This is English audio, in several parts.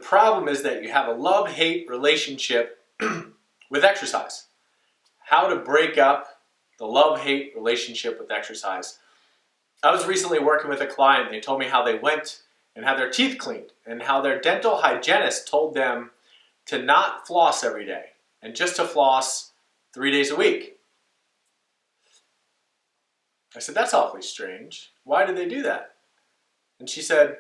problem is that you have a love-hate relationship with exercise. How to break up the love-hate relationship with exercise. I was recently working with a client and they told me how they went and had their teeth cleaned and how their dental hygienist told them to not floss every day and just to floss 3 days a week. I said, that's awfully strange. Why did they do that? And she said,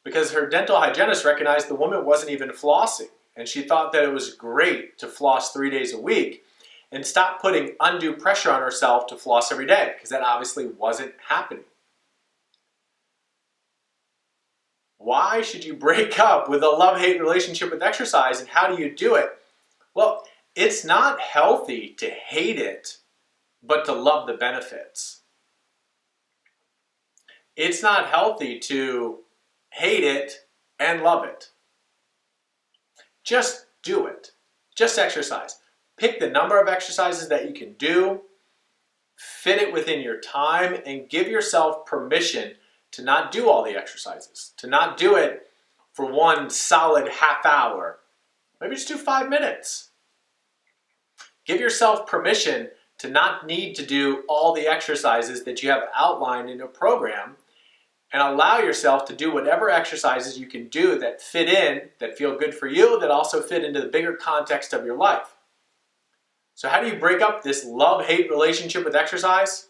because her dental hygienist recognized the woman wasn't even flossing and she thought that it was great to floss 3 days a week and stop putting undue pressure on herself to floss every day because that obviously wasn't happening. Why should you break up with a love-hate relationship with exercise, and how do you do it? Well, it's not healthy to hate it, but to love the benefits. It's not healthy to hate it and love it. Just do it. Just exercise. Pick the number of exercises that you can do, fit it within your time, and give yourself permission to not do all the exercises, to not do it for one solid half hour. Maybe just do 5 minutes. Give yourself permission to not need to do all the exercises that you have outlined in a program, and allow yourself to do whatever exercises you can do that fit in, that feel good for you, that also fit into the bigger context of your life. So how do you break up this love-hate relationship with exercise?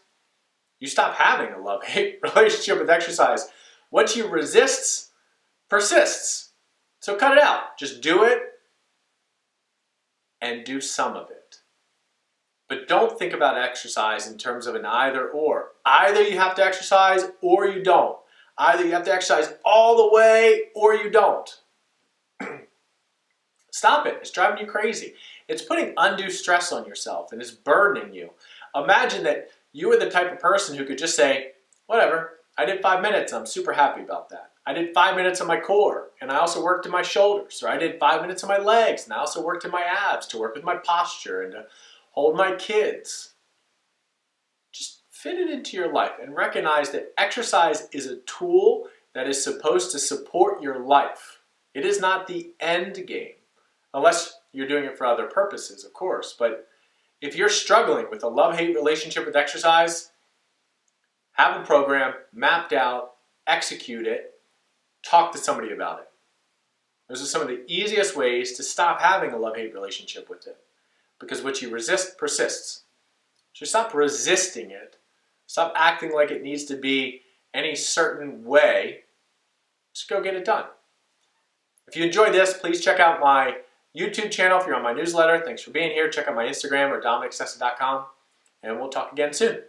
You stop having a love-hate relationship with exercise. What you resist persists. So cut it out. Just do it and do some of it. But don't think about exercise in terms of an either or. Either you have to exercise or you don't. Either you have to exercise all the way or you don't. Stop it. It's driving you crazy. It's putting undue stress on yourself and it's burdening you. Imagine that you were the type of person who could just say, whatever, I did 5 minutes and I'm super happy about that. I did 5 minutes on my core and I also worked in my shoulders. Or I did 5 minutes on my legs and I also worked in my abs to work with my posture and to hold my kids. Just fit it into your life and recognize that exercise is a tool that is supposed to support your life. It is not the end game, unless you're doing it for other purposes, of course. But if you're struggling with a love-hate relationship with exercise, have a program mapped out, execute it, talk to somebody about it. Those are some of the easiest ways to stop having a love-hate relationship with it. Because what you resist persists. So stop resisting it. Stop acting like it needs to be any certain way. Just go get it done. If you enjoyed this, please check out my YouTube channel if you're on my newsletter. Thanks for being here. Check out my Instagram or DominicSessa.com. And we'll talk again soon.